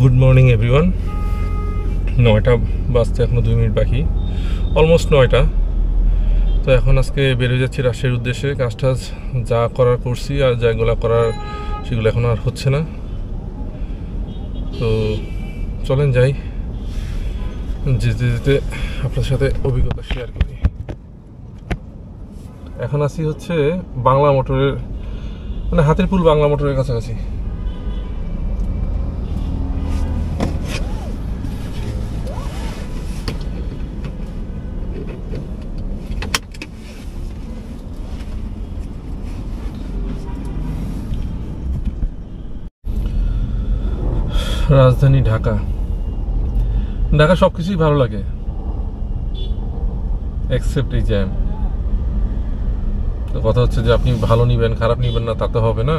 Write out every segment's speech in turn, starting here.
Good morning everyone. 9টা বাজতে এখনও 2 minute বাকি, অলমোস্ট 9টা। তো এখন আজকে বেরিয়ে যাচ্ছি রাজশাহীর উদ্দেশ্যে। কাজ টাজ যা করার করছি, আর যেগুলো করার সেগুলো এখন আর হচ্ছে না। তো চলেন যাই, যেতে যেতে আপনার সাথে অভিজ্ঞতা শেয়ার করি। এখন আসি হচ্ছে বাংলা মোটরের, মানে হাতিরপুল বাংলা মোটরের কাছাকাছি। রাজধানী ঢাকা। ঢাকা সব কিছুই ভালো লাগে এক্সেপ্ট এই জ্যাম। তো কথা হচ্ছে যে আপনি ভালো নিবেন খারাপ নিবেন না, তা তো হবে না।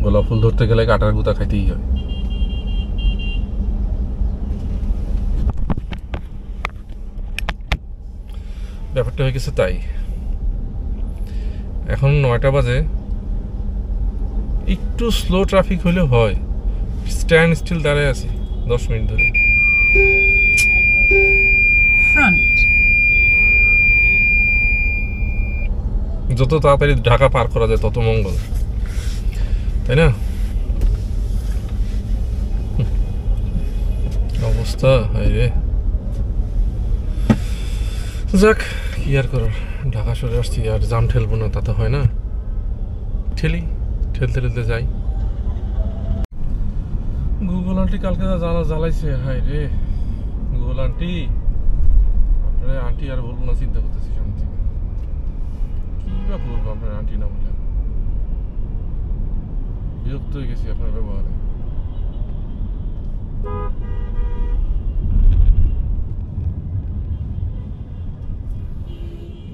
গোলাপ ফুল ধরতে গেলে কাটার গুতা খাইতেই হয়। ব্যাপারটা হয়ে গেছে তাই। এখন 9টা বাজে, একটু স্লো ট্রাফিক হলে হয়, স্ট্যান্ড স্টিল দাঁড়ায় আছি 10 মিনিট ধরে। যত তাড়াতাড়ি ঢাকা পার করা যায় তত মঙ্গল, তাই না? অবস্থা রে, যাক কি আর করার, ঢাকা সরে আসছি, আর জাম ঠেলবো না তা তো হয় না। ঠেলতে ঠেলতে যাই। গুগল আন্টি কালকে জ্বালাইছে, হাই রে গুগল আন্টি। আপনার আন্টি আর বলবো না, চিন্তা করতেছি সামনে থেকে কি বা বলবো। আপনার আন্টি না বললেন, বিরক্ত হয়ে গেছি আপনার ব্যবহারে।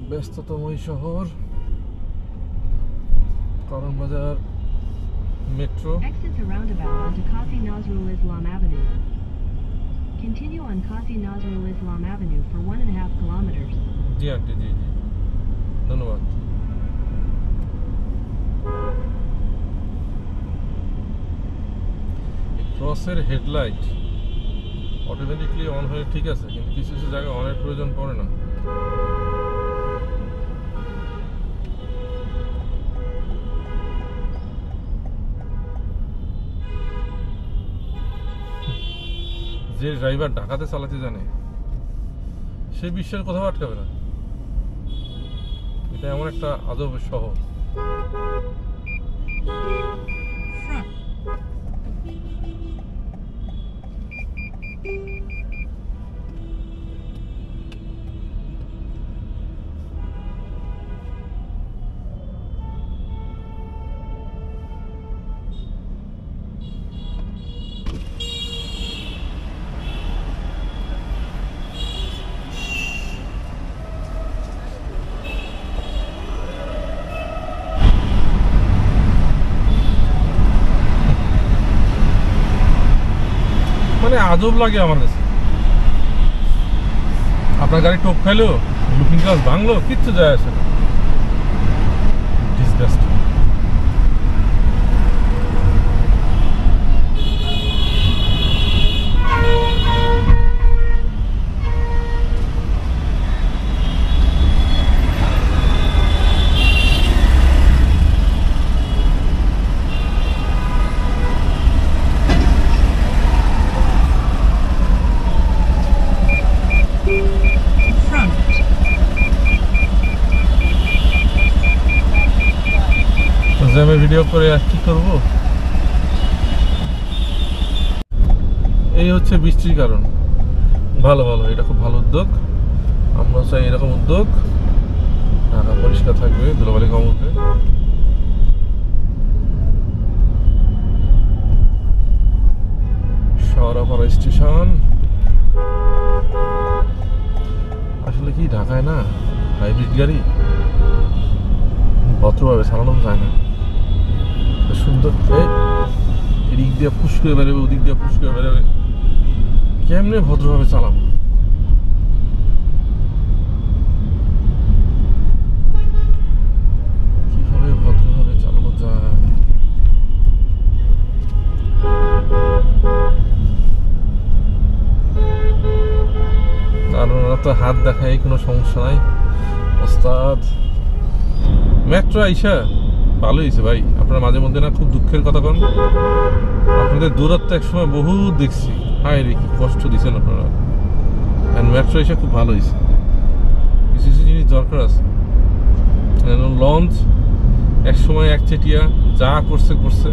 ব্যস্ততম এই শহর, কারণ বাজার metro. Exit the roundabout onto Qazi Nazrul Islam Avenue. Continue on Qazi Nazrul Islam Avenue for 1.5 kilometers. জি আন্টি, জি জি, ধন্যবাদ। ক্রসের হেডলাইট অটোমেটিকলি অন হয়ে ঠিক আছে, কিন্তু কিছু কিছু জায়গায় অনের প্রয়োজন পড়ে না। যে ড্রাইভার ঢাকাতে চালাতে জানে সে বিশ্বের কোথাও আটকাবে না। এটা এমন একটা আজব শহর। মানে আজব লাগে আমার কাছে। আপনার গাড়ি টোপ খাইলো, লুকিং গ্লাস ভাঙলো, কিচ্ছু যায় আসে না। ডিসগাস্টিং। জ্যামে ভিডিও করে আর কি করব। এই হচ্ছে বৃষ্টির কারণ। ভালো, এটা খুব ভালো উদ্যোগ। আমরা চাই এরকম উদ্যোগ, ঢাকা পরিষ্কার থাকবে, ধুলোবালি কম উঠবে। শহরাপাড়া স্টেশন আসলে কি ঢাকায় না হাইব্রিড গাড়ি ভদ্রভাবে চালানো যায় না। সুন্দর এদিক দিয়ে ফুস করে বেরোবে, ওদিক দিয়ে ফুস করে বেরোবে, কেমনে ভদ্রভাবে চালাবো? কিভাবে ভদ্রভাবে চালানো যায়? তো হাত দেখায়, কোনো সমস্যা নাই ওস্তাদ। মেট্রো আইসা ভালো হয়েছে ভাই। আপনারা মাঝে মধ্যে না খুব দুঃখের কথা কন, আপনাদের দূরত্ব একসময় বহু দেখছি, হায় রে কি কষ্ট দিচ্ছেন আপনারা। মেট্রো এসে খুব ভালো হয়েছে, কিছু কিছু জিনিস দরকার আছে। লঞ্চ একসময় একচেটিয়া যা করছে,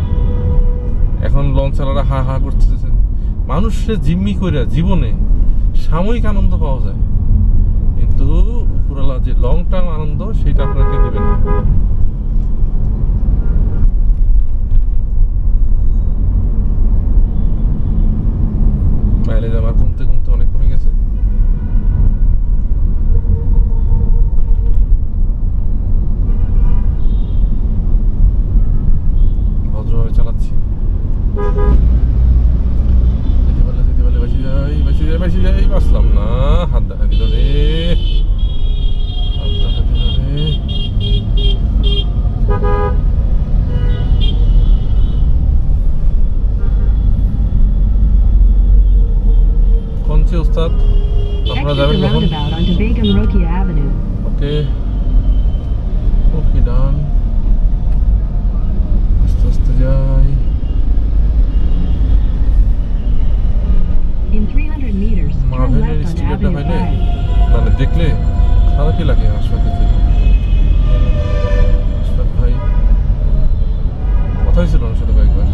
এখন লঞ্চ চালারা হা হা করতেছে। মানুষের জিম্মি কইরা জীবনে সাময়িক আনন্দ পাওয়া যায়, কিন্তু উপরওয়ালা যে লং টার্ম আনন্দ সেটা আপনাকে দেবে না। মাইলেজ আমার কমতে কমতে অনেক কমে গেছে। ভদ্রভাবে চালাচ্ছি, যেতে পারলে বাঁচি যাই, বাঁচলাম না। হাত দেখা দিল রে, হাত দেখা দিল রে। কোনছে উস্তাদ আপনারা Exit যাবেন the কখন? roundabout onto Begum Rokia Avenue. ওকে ওকে ডান, আস্তে আস্তে যাই। In 300 meters, turn মার্ভেলের left onto স্টিকারটা Avenue পাইলে 5. মানে দেখলে খারাপই লাগে। আশফাক ভাই কথা হয়েছিল ওনার সাথে কয়েকবার।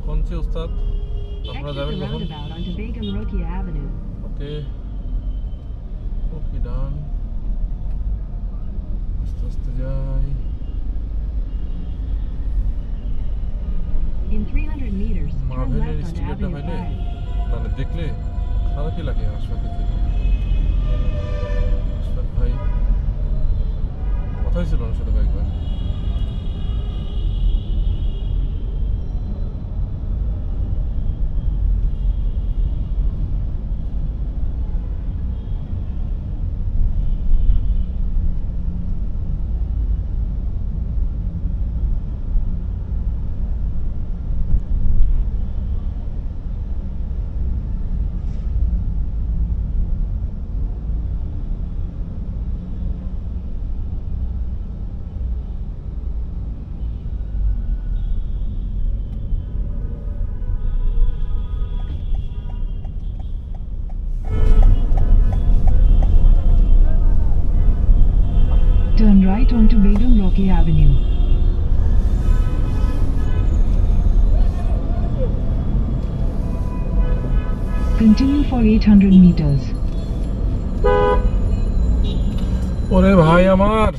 কোনছে উস্তাদ আপনারা Exit যাবেন the কখন? roundabout onto Begum Rokia Avenue. ওকে ওকে ডান, আস্তে আস্তে যাই। In 300 meters, turn মার্ভেলের left onto স্টিকারটা Avenue পাইলে 5. মানে দেখলে খারাপই লাগে। আশফাক ভাই কথা হয়েছিল ওনার সাথে কয়েকবার। Turn right onto Begum Rokia Avenue. Continue for 800 meters. ওরে ভাই আমার,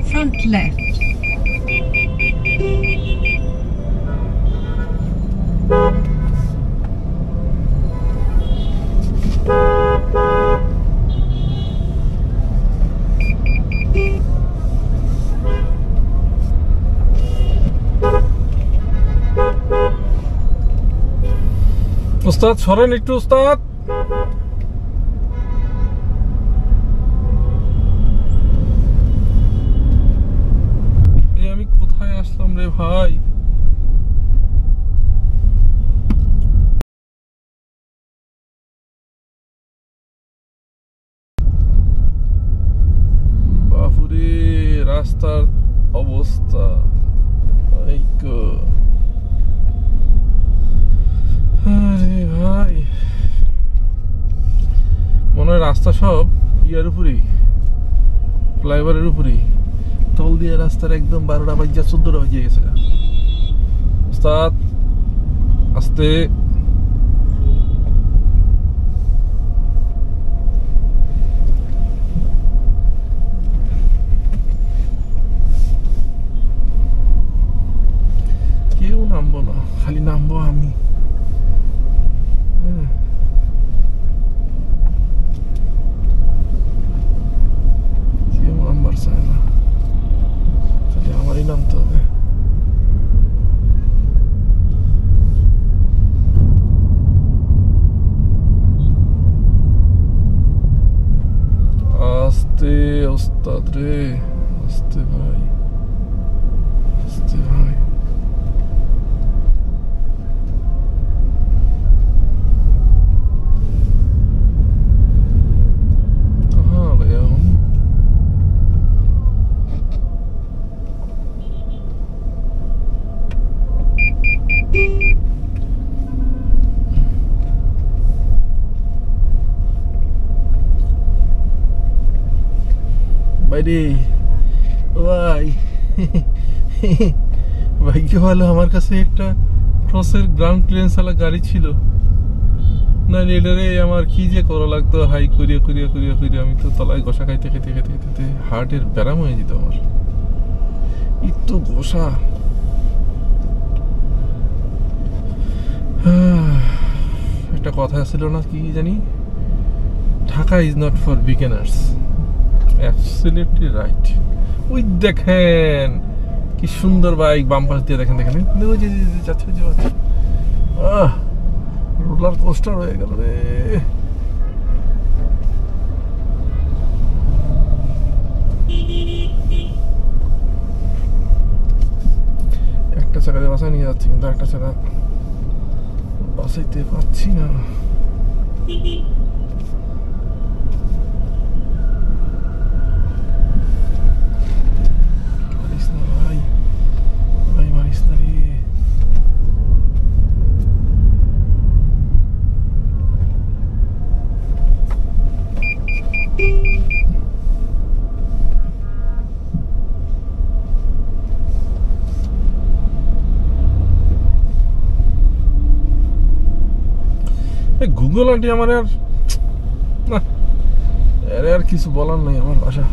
Front left. উস্তাদ সরেন একটু উস্তাদ। আমি কোথায় আসলাম রে ভাই? বাপুরে রাস্তার অবস্থা। আরে ভাই মনে হয় রাস্তা সব ইয়ার উপরেই, ফ্লাইওভারের উপরেই, তল দিয়ে রাস্তার একদম 12টা বাজিয়া 14টা বাজিয়ে গেছে। ওস্তাদ আস্তে, কেউ নামবো না, খালি নামবো আমি। কেউ নামবার চায় না, খালি আমারই নামতে হবে। আস্তে ওস্তাদ রে, আস্তে ভাই, আস্তে ভাই। कहाँ गया हूँ? বাইরে ভাই, ভাগ্য ভালো আমার কাছে একটা ক্রসের গ্রাউন্ড ক্লিয়ারেন্স ওয়ালা গাড়ি ছিল, না এটারে আমার কি যে করা লাগতো, হাই করিয়া করিয়া করিয়া করিয়া আমি তো তলায় ঘষা খাইতে খেতে খেতে খেতে হার্টের ব্যারাম হয়ে যেত আমার। একটু ঘষা। একটা কথা ছিল না, কি জানি, Dhaka is not for beginners. Absolutely right. ওই দেখেন কি সুন্দর বাইক, বাম পাশ দিয়ে দেখেন, দেখেন ওই যে যাচ্ছে, ওই যে যাচ্ছে। রোলার কোস্টার হয়ে গেল রে। একটা চাকা দিয়ে বাসায় নিয়ে যাচ্ছি, কিন্তু একটা চাকা বাসাইতে পারছি না। মারিস না ভাই, ভাই মারিস না রে। গুগল আন্টি আমার আর না, আর কিছু বলার নেই আমার ভাষা।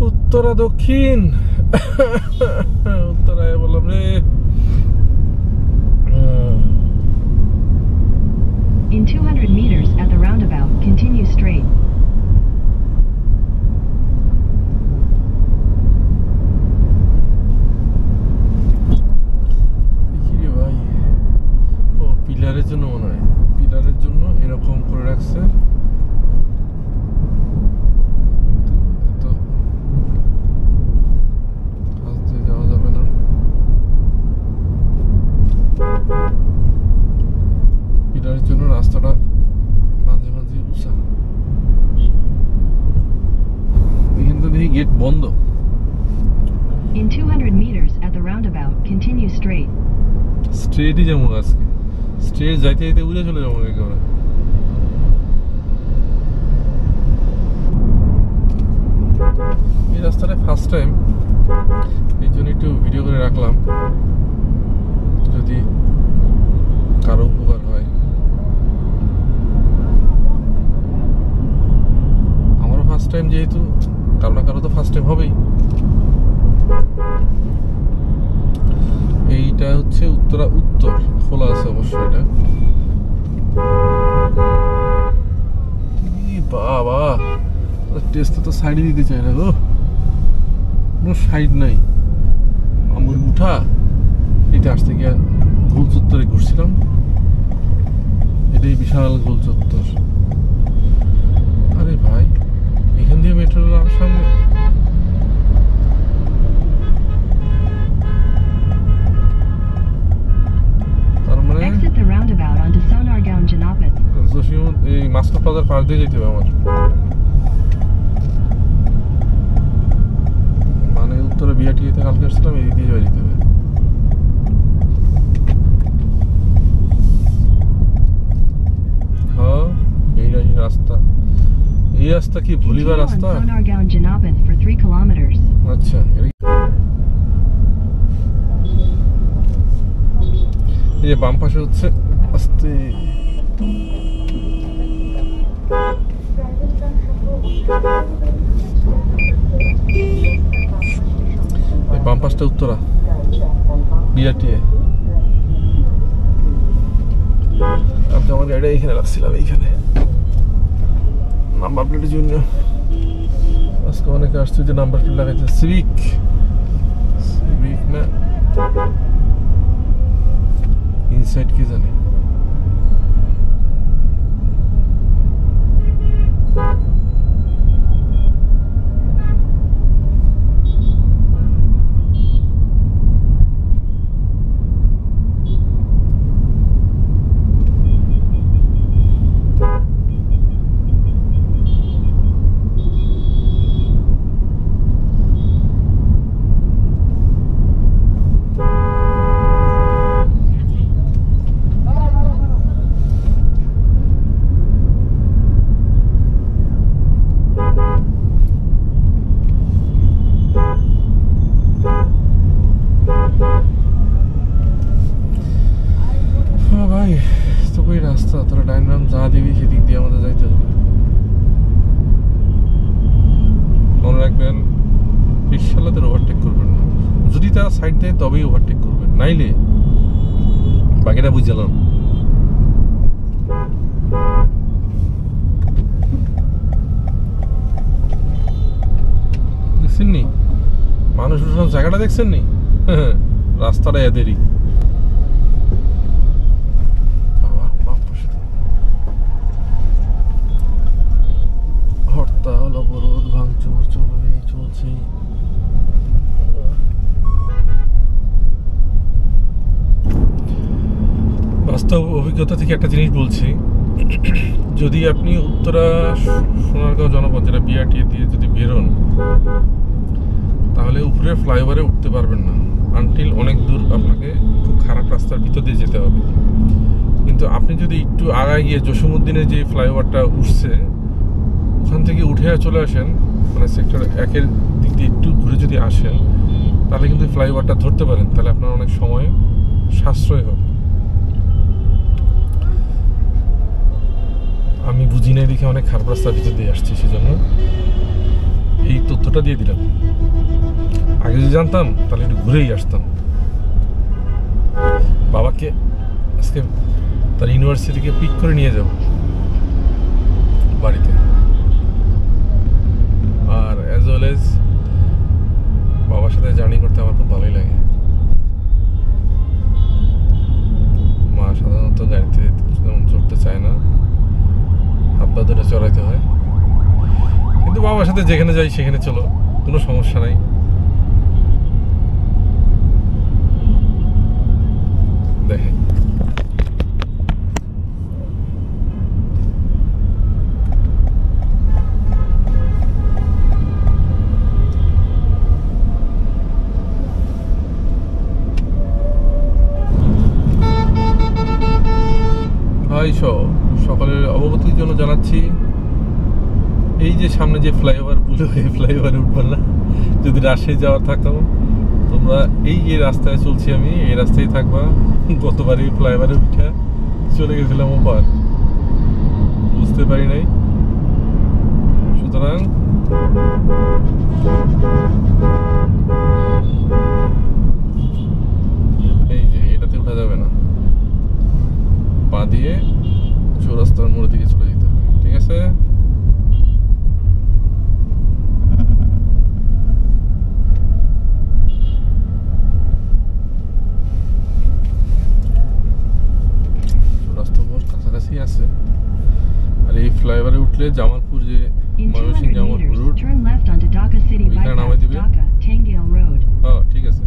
উত্তরা দক্ষিণ, উত্তরায় বললাম রে। In 200 meters at the roundabout, continue straight. ভাই ও পিলারের জন্য মনে হয়, পিলারের জন্য এরকম করে রাখছে, কিন্তু এত কাছ দিয়ে যাওয়া যাবে না। পিলারের জন্য রাস্তাটা মাঝে মাঝে উঁচা। এখানে তো দেখি গেট বন্ধ। In 200 meters at the roundabout, continue straight. স্ট্রেটই যাবো আজকে, স্ট্রেট যাইতে যাইতে উড়ে চলে যাবো একেবারে। এই রাস্তাটা ফার্স্ট টাইম, এই জন্য একটু ভিডিও করে রাখলাম, যদি কারো উপকার হয়। আমারও ফার্স্ট টাইম, যেহেতু কারো না কারো তো ফার্স্ট টাইম হবেই। এইটা হচ্ছে উত্তরা উত্তর, খোলা আছে অবশ্যই এটা। বাবা টেস্ট তো সাইডে দিতে চায় না গো, কোনো সাইড নাই। আমার উঠা এটা আসতে গিয়ে গোল চত্বরে ঘুরছিলাম, এটাই বিশাল গোল চত্বর। আরে ভাই, এখান দিয়ে মেট্রো রেল আমার সামনে। তার মানে Exit the roundabout onto Sonargaon Janapeth. Jasimuddin এই মাস্কো প্লাজার পাশ দিয়ে যেতে হবে আমার, মানে উত্তরে বিআরটিতে কালকে আসছিলাম, এই দিয়ে যাওয়া যেতে হবে। হ্যাঁ, এই রাস্তা, এই রাস্তা কি ভুলিবার Continue on রাস্তা? Sonargaon Janapeth for 3 kilometers. আচ্ছা, এই যে বাম পাশে হচ্ছে আস্তে বাম পাশটা উত্তরা বিআরটিএ। আমি আমার গাড়িটা এইখানে রাখছিলাম, এইখানে নাম্বার প্লেটের জন্য আজকে অনেকে আসছে যে নাম্বার প্লেট লাগাইছে। সিভিক না ইনসাইড কি জানে। ভাই তো ওই রাস্তা, তোরা ডাইনাম যা দিবি সেদিক দিয়ে আমাদের যাইতে হবে। মনে রাখবেন, রিক্সাওয়ালাদের ওভারটেক করবেন না, যদি তারা সাইড দেয় তবেই ওভারটেক করবেন, নাইলে বাকিটা বুঝলাম। দেখছেন নি মানুষ জায়গাটা, দেখছেন নি রাস্তাটা এদেরই। হরতাল, অবরোধ, ভাঙচুর চলছে। বাস্তব অভিজ্ঞতা থেকে একটা জিনিস বলছি, যদি আপনি উত্তরা সোনারগাঁও জনপদ যেটা বিআরটিএ দিয়ে যদি বেরোন, তাহলে উপরে ফ্লাইওভারে উঠতে পারবেন না আনটিল অনেক দূর আপনাকে খুব খারাপ রাস্তার ভিতর দিয়ে যেতে হবে। কিন্তু আপনি যদি একটু আগায় গিয়ে জসিমুদ্দিনের যে ফ্লাইওভারটা উঠছে ওখান থেকে উঠে চলে আসেন, মানে সেক্টর 1-এর দিক দিয়ে একটু ঘুরে যদি আসেন, তাহলে কিন্তু ফ্লাইওভারটা ধরতে পারেন, তাহলে আপনার অনেক সময় সাশ্রয় হবে। আমি বুঝি নাই দেখে অনেক খারাপ রাস্তার ভিতর দিয়ে আসছি, সেজন্য এই তথ্যটা দিয়ে দিলাম। আগে যদি জানতাম তাহলে একটু ঘুরেই আসতাম। বাবাকে আজকে তার ইউনিভার্সিটিকে পিক করে নিয়ে যাব বাড়িতে, আর অ্যাজ ওয়েল এজ বাবার সাথে জার্নি করতে আমার খুব ভালোই লাগে। মা সাধারণত গাড়িতে যেমন চড়তে চায় না, হাত পা ধরে চড়াইতে হয়, কিন্তু বাবার সাথে যেখানে যাই সেখানে চলো, কোনো সমস্যা নাই। দেখেন ভাই, সকলের অবগতির জন্য জানাচ্ছি, এই যে সামনে যে ফ্লাইওভার পুরো এই ফ্লাইওভারে উঠবে না, যদি রাজশাহী যাওয়ার থাকতো তোমরা এই যে রাস্তায় চলছি আমি, এই রাস্তায় থাকবা। গতবার এই ফ্লাইওভারে উঠে চলে গেছিলাম ওপার, বুঝতে পারি নাই। সুতরাং এই যে এটাতে উঠা যাবে না, পা দিয়ে চৌরাস্তার মোড়ের দিকে চলে যেতে হবে, ঠিক আছে? আর এই ফ্লাইওভারে উঠলে জামালপুর যে In Mymensingh 200 Jamalpur meters, route, turn left onto Dhaka City ওইখানে নামাই bypass, দিবে। Dhaka, Tangale Road. ঠিক আছে,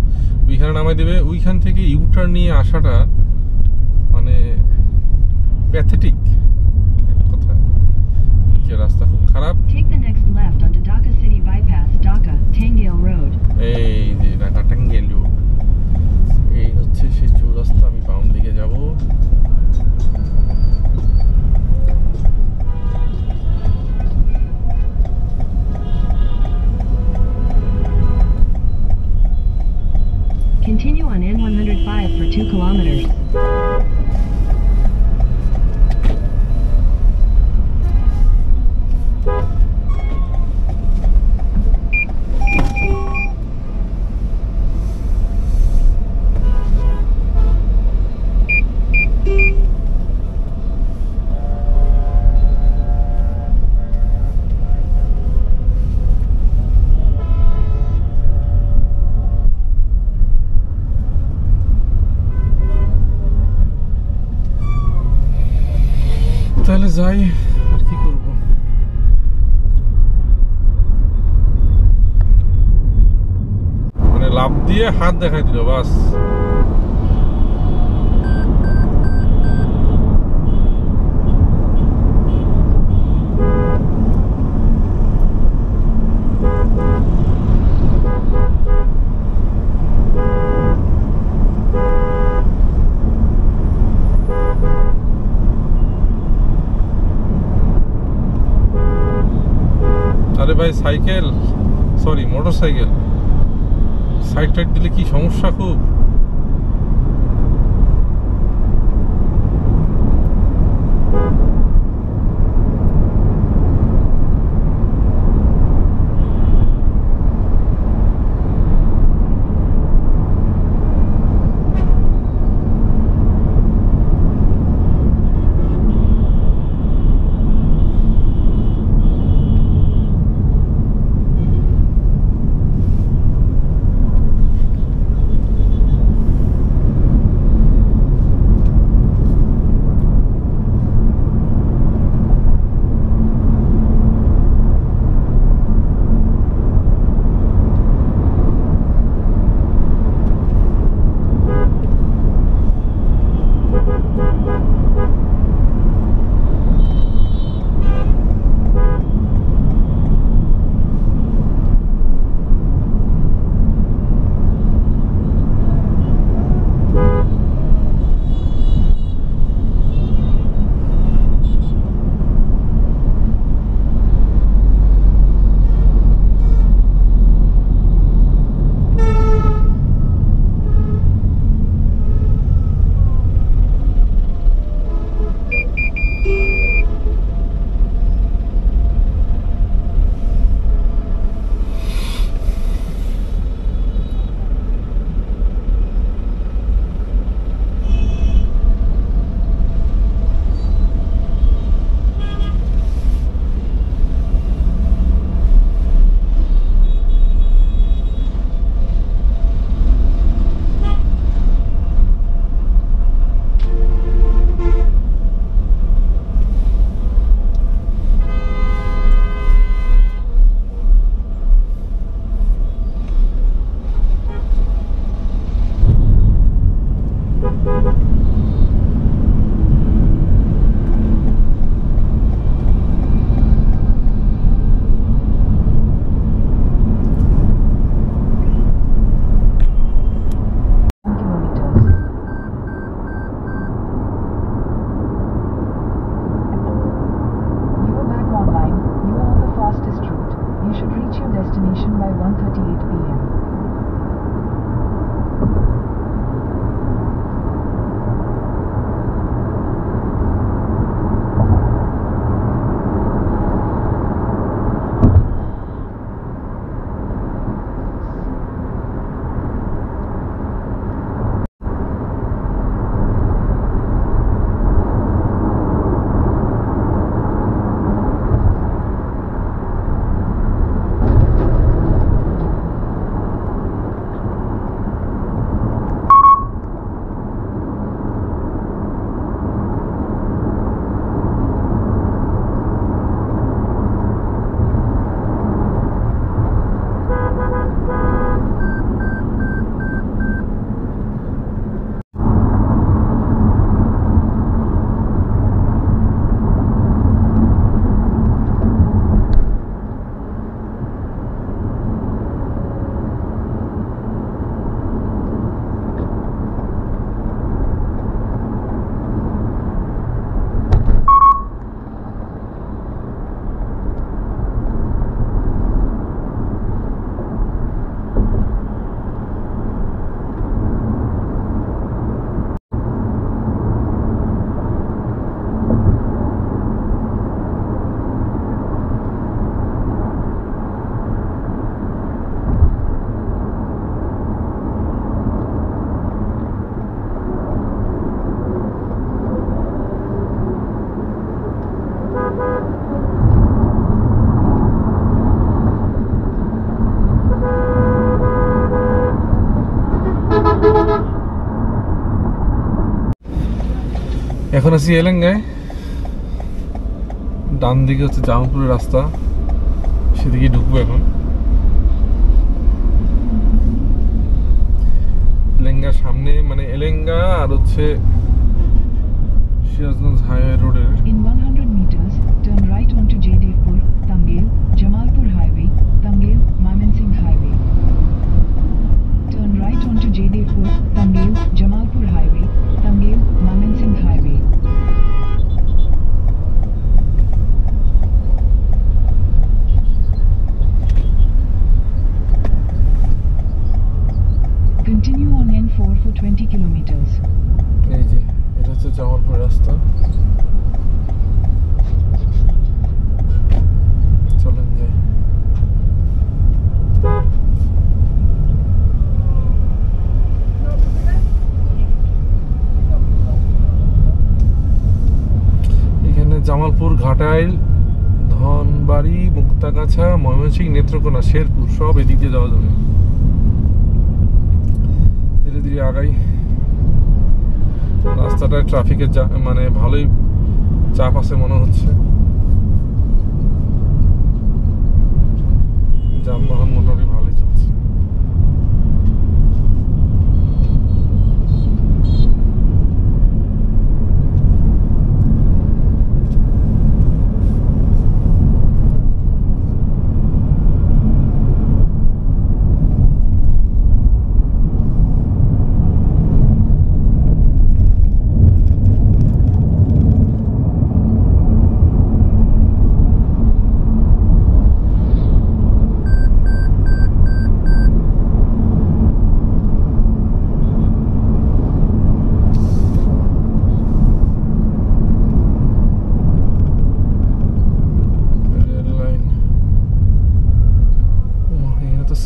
ওইখানে নামাই দেবে। ওইখান থেকে ইউটার্ন নিয়ে আসাটা মানে প্যাথেটিক এক কথা, যে রাস্তা খুব খারাপ। Take the next left onto Dhaka City bypass, Dhaka, Tangale Road. এই যে ঢাকা টাঙ্গাইল রোড, এই হচ্ছে সেই চৌরাস্তা। আমি বাম দিকে যাব। Continue on N105 for 2 kilometers. তাহলে যাই, আর কি করব। মানে লাফ দিয়ে হাত দেখাই দিল বাস। আরে ভাই cycle, sorry motorcycle, side টাইড দিলে কি সমস্যা খুব। এখন আছি এলেঙ্গায়, ডান দিকে হচ্ছে জামালপুরের রাস্তা, সেদিকে ঢুকবো এখন। এলেঙ্গার সামনে মানে এলেঙ্গা আর হচ্ছে সিরাজগঞ্জ হাইওয়ে রোডের। In 100 meters, turn right onto Jaydevpur, Tangel, Jamalpur Highway, Tangel, Mymensingh Highway. Turn right onto Jaydevpur, Tangel, Jamalpur Highway, Tangel, Mymensingh Highway. Continue on N4 for 20 kilometers. এই যে এটা হচ্ছে জামালপুর রাস্তা, চলেন যাই। এখানে জামালপুর, ঘাটাইল, ধনবাড়ি, মুক্তাগাছা, ময়মনসিংহ, নেত্রকোনা, শেরপুর সব এদিক দিয়ে যাওয়া যাবে। ধীরে ধীরে আগাই। রাস্তাটায় ট্রাফিকের মানে ভালোই চাপ আছে মনে হচ্ছে, যানবাহন মোটামুটি ভালোই চলছে।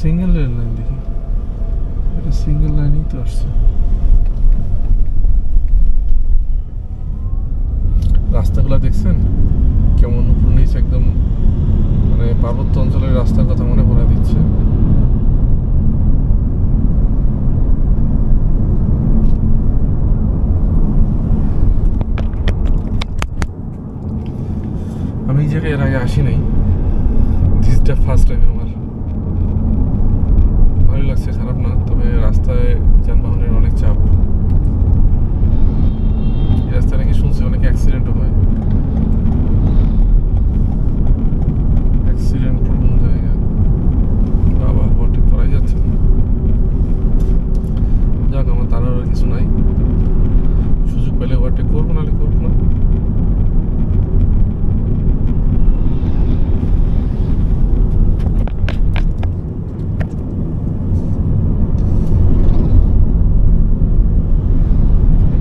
সিঙ্গেল রেল লাইন দেখি, এটা সিঙ্গেল লাইনই তো আসছে। রাস্তাগুলো দেখছেন কেমন উপর নিচে, একদম মানে পার্বত্য অঞ্চলের রাস্তার কথা মনে পড়ে দিচ্ছে। আমি এই জায়গায় এর আগে আসি নাই, দিস দ্য ফার্স্ট টাইম আমার। ভালো লাগছে, খারাপ না, তবে রাস্তায় যানবাহনের অনেক চাপ। এই রাস্তায় নাকি শুনছি অনেক অ্যাক্সিডেন্টও হয়। অ্যাক্সিডেন্ট প্রবণ জায়গা। বাবা ওভারটেক করাই যাচ্ছে না। যাক, আমার তার আর কিছু নাই, সুযোগ পেলে ওভারটেক করবো, নাহলে করবো না।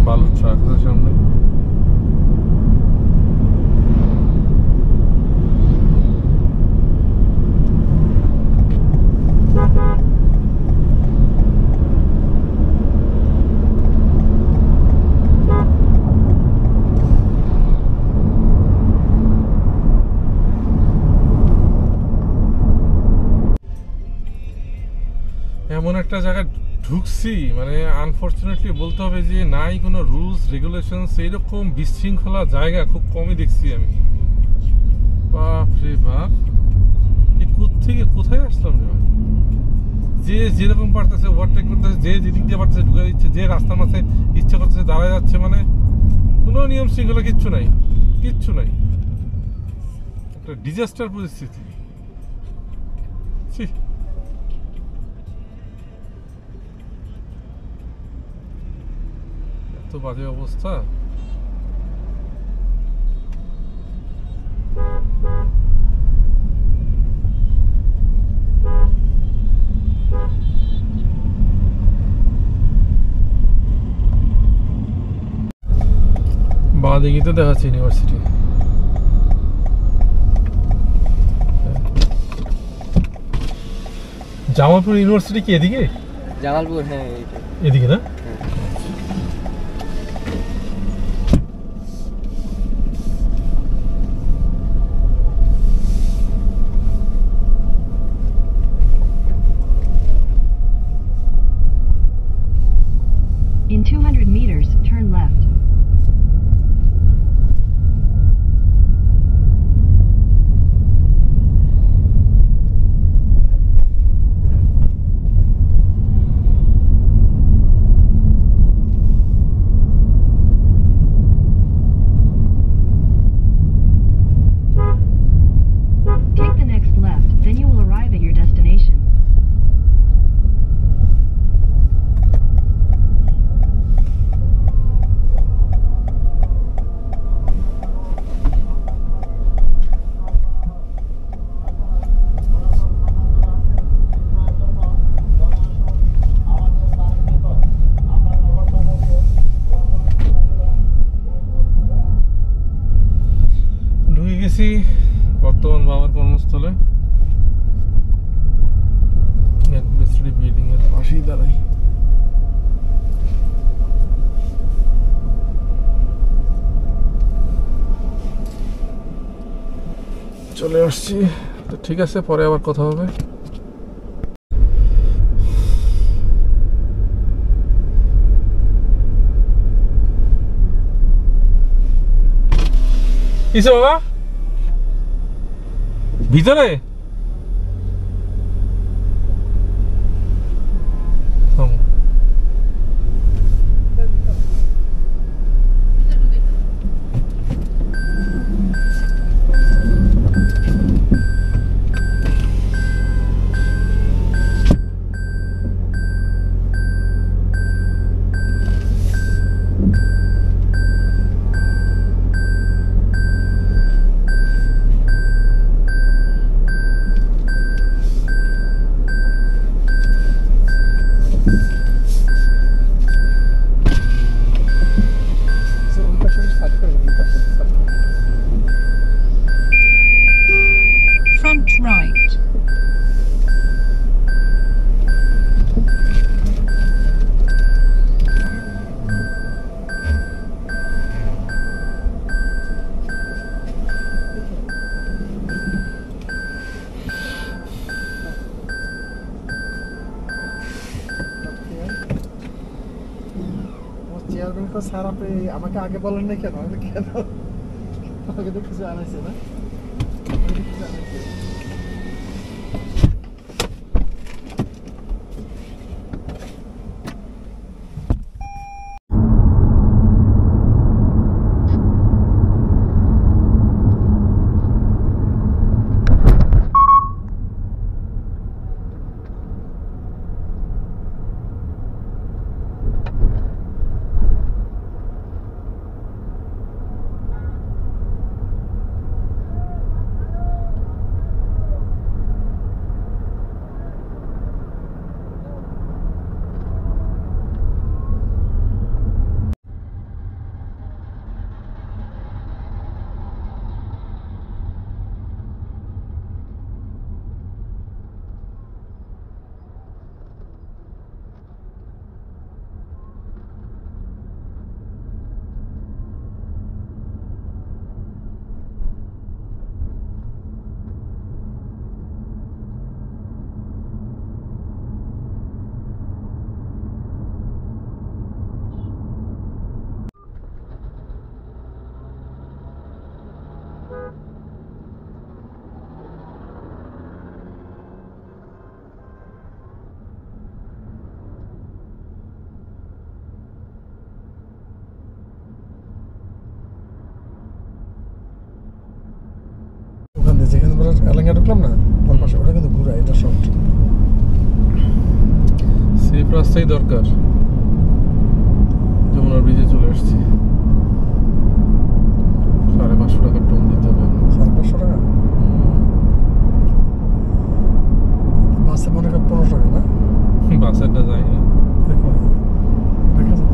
বালুর ট্রাক আছে সামনে। এমন একটা জায়গায় ঢুকছি, মানে আনফরচুনেটলি বলতে হবে যে নাই কোনো রুলস রেগুলেশনস, এইরকম বিশৃঙ্খলা জায়গা খুব কমই দেখছি আমি। বাপ রে বাপ, এই কোত্থেকে কোথায় আসলাম রে ভাই? যে যেরকম পারতেছে ওভারটেক করতেছে, যে যেদিক দিয়ে পারতেছে ঢুকে দিচ্ছে, যে রাস্তার মাঝে ইচ্ছা করতেছে দাঁড়ায় যাচ্ছে, মানে কোনো নিয়ম শৃঙ্খলা কিচ্ছু নাই, কিচ্ছু নাই। একটা ডিজাস্টার পরিস্থিতি। এত বাজে অবস্থা। বাঁ দিকে তো দেখাচ্ছে ইউনিভার্সিটি। জামালপুর ইউনিভার্সিটি কি এদিকে? জামালপুর, হ্যাঁ এদিকে না? In 200 meters, turn left. গেছি বর্তমান বাবার কর্মস্থলে, বিল্ডিং এর পাশেই দাঁড়াই। চলে আসছি, তো ঠিক আছে, পরে আবার কথা হবে। কিসে বাবা ভিতরে? Front right. চেয়ারম্যান কো স্যার আপনি আমাকে আগে বলেন না কেন? আমি কেন আমাকে তো কিছু আনাইছে না, আমাকে কিছু আনাইছে। ওখান থেকে যেখানে আমরা এলাঙ্গা ঢুকলাম না, তার পাশে ওটা কিন্তু ঘুরা, এটা শর্ট। সেফ রাস্তাই দরকার। যমুনার ব্রিজে চলে আসছি। 550 টাকা টোল দিতে হবে। 550 টাকা? বাসে মনে হয় 15 টাকা না? বাসেরটা যায় না। দেখো দেখা যাবে।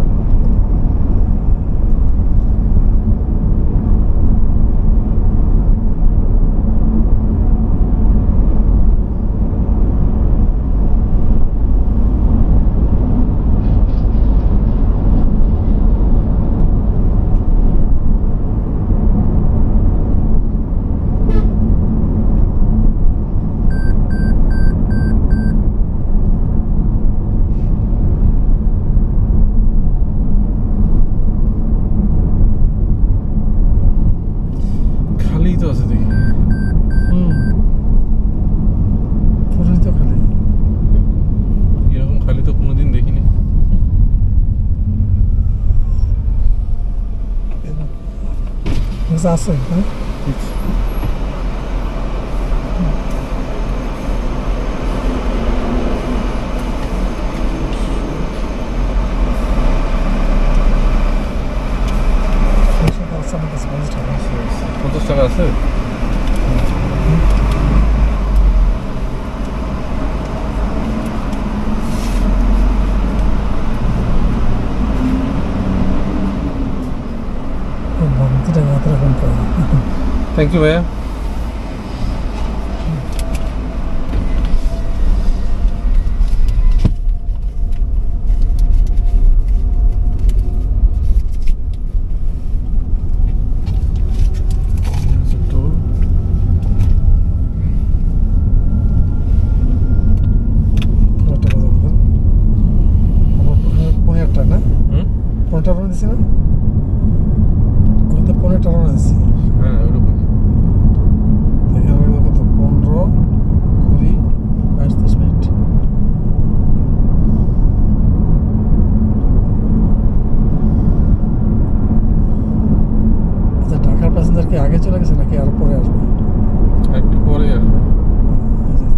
খালি তো আছে দেখি। পুরোই তো খালি। এরকম খালি তো কোনোদিন দেখিনি। আছে হ্যাঁ? পঞ্চাশ টাকা আছে। ভক্তি টাকা কম করে থ্যাংক ইউ ভাইয়া। হ্যাঁ ওরকম। ঢাকার প্যাসেঞ্জার কি আগে চলে গেছে নাকি আরো পরে আসবে? একটু পরে আসবে।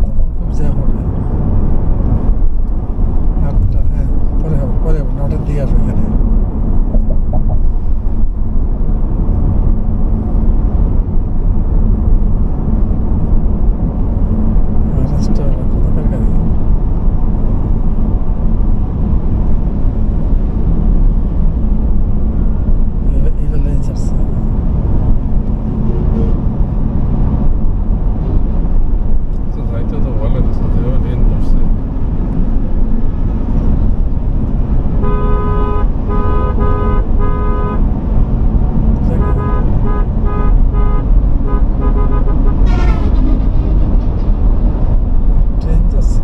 তখন খুব জ্যাম হবে। 8টা, হ্যাঁ পরে হবে, 9টার দিকে আসবে এখানে। যাইতে তো ভালো লাগছে, ট্রেন ধরছে। ট্রেন যাচ্ছে।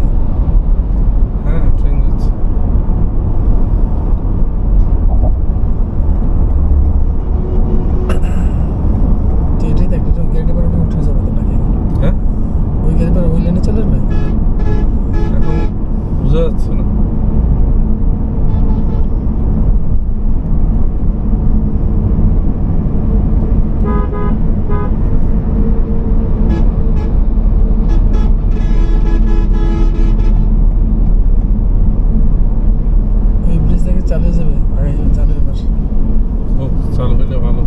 হ্যাঁ ট্রেন যাচ্ছে। তো এটাই দেখ, এটা গাড়ি পরে উঠে যাবে তো নাকি? হ্যাঁ ওই গাড়ি পরে ওই লাইনে চলে আসবে। এখন বোঝা যাচ্ছে না। ওই ব্রিজ থেকে চালিয়ে যাবে আগে, চালু এবার ও চালু হইলে ভালো।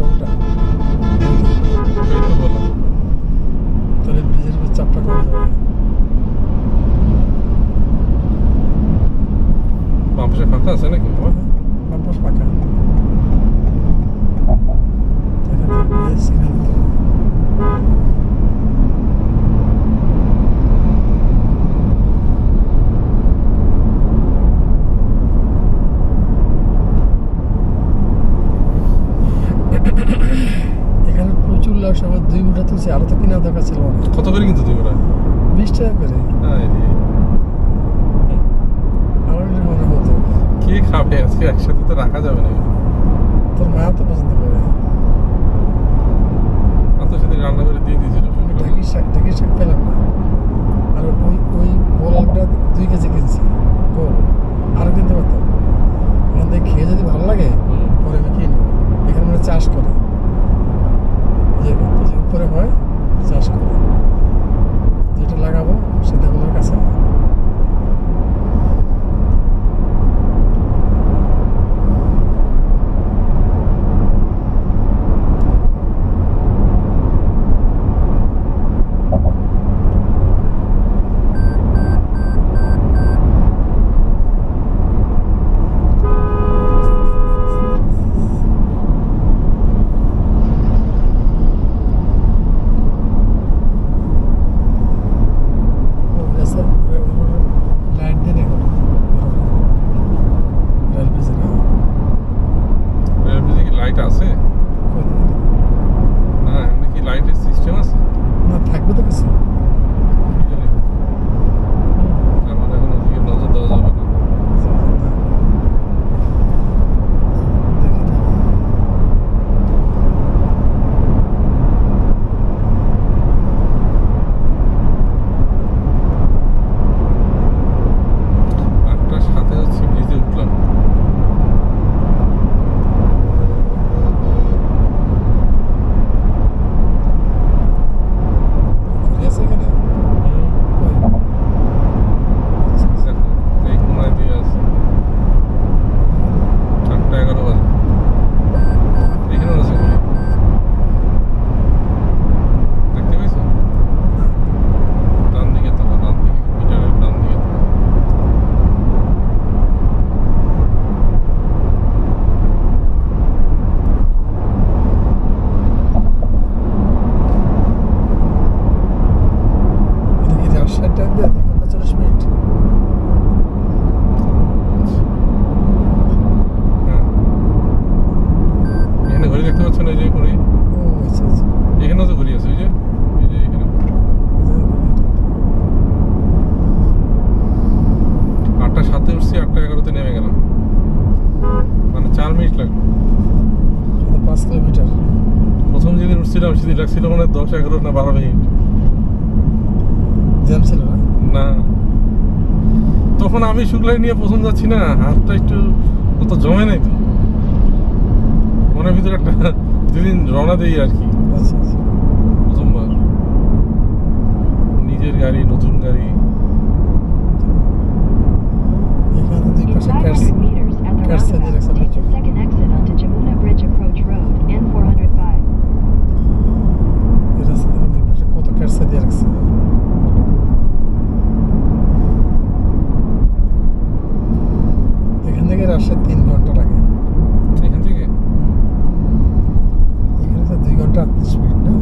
ওটা এই তো বললাম। তাহলে ব্রিজের উপর চাপটা কমে যাবে। বাম পাশে ফাঁকা আছে নাকি বাবা? বাম পাশ ফাঁকা। এখানে সিগন্যাল দিতে হবে। এখানে প্রচুর লস, আমার 2 মুঠা তুলছে, আরো তো কেনার দরকার ছিল না। কত করে কিনছো তুমি ওরা? 20 টাকা করে। হ্যাঁ আমার এটা মনে হতো কে খাবে আজকে, একসাথে তো রাখা যাবে না। তোর মা তো পছন্দ করে। আমি তো সেদিন রান্না করে দিয়ে দিয়েছিল। আমি ঢাকির শাক পেলাম না। আর ওই গোল আলুটা 2 কেজি কিনছি, গোল আরও কিনতে পারতাম। এখান থেকে খেয়ে যদি ভালো লাগে পরে আমি কিনবো। এখানে মানে চাষ করে, যে উপরে হয় চাষ করে, যেটা লাগাবো সেটা ওনার কাছে। করি আছে ওই যে এখানে 8:07 উঠছি, 8:11 নেমে গেলাম, মানে 4 মিনিট লাগলো। 5 কিলোমিটার। প্রথম যেদিন উঠছিলাম সেদিন লাগছিল মানে 10, 11 না 12 মিনিট। জ্যাম ছিল না? না, তখন আমি শুক্লাই নিয়ে প্রথম যাচ্ছি না, হাতটা একটু অত জমে নাই তো, মনের ভিতরে একটা যেদিন রওনা দেই আর কি, আচ্ছা আচ্ছা। প্রথমবার নিজের গাড়ি, নতুন গাড়ি। এখানে তো দুই In পাশে 500 meters at the Cars said roundabout, direction take the change. second exit onto Jamuna Bridge Approach Road, N405. এই রাস্তা থেকে দুই পাশে কত ক্যারসা দিয়ে রাখছে। এখান থেকে রাজশাহী 3 ঘন্টা লাগে। এখান থেকে এখানে তো 2 ঘন্টা 38 মিনিট না?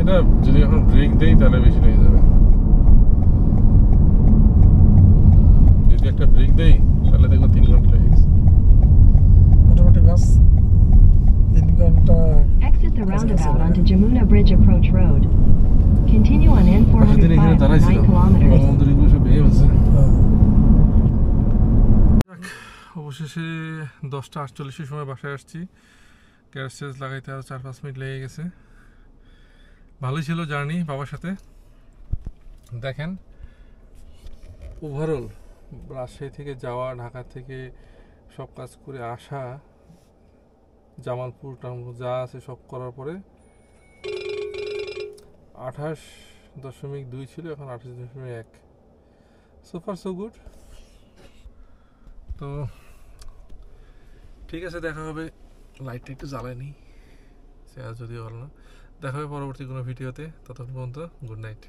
এটা যদি এখন ব্রেক দেই তাহলে বেশি লেগে যাবে, যদি একটা ব্রেক দেই তাহলে দেখবো 3 ঘন্টা লেগে গেছে। মোটামুটি বাস 3 ঘন্টা। Exit the roundabout onto Jamuna Bridge Approach Road. Continue on সেদিন এখানে N405 for দাঁড়াইছিলাম, 9 kilometers. বন্ধুরিগুলো সব ভেঙে ফেলছে। হ্যাঁ। অবশেষে 10:48 সময় বাসায় আসছি। গ্যাস চার্জ লাগাইতে আরও 4-5 মিনিট লেগে গেছে। ভালোই ছিল জার্নি বাবার সাথে। দেখেন ওভারঅল রাজশাহী থেকে যাওয়া, ঢাকা থেকে সব কাজ করে আসা, জামালপুর টামালপুর যা আছে সব করার পরে 28.2 ছিল, এখন 28.1। So far so good. তো ঠিক আছে, দেখা হবে। লাইটটা একটু জ্বালায়নি, সে আর যদিও ভালো না। দেখা হবে পরবর্তী কোনো ভিডিওতে। ততক্ষণ পর্যন্ত গুড নাইট।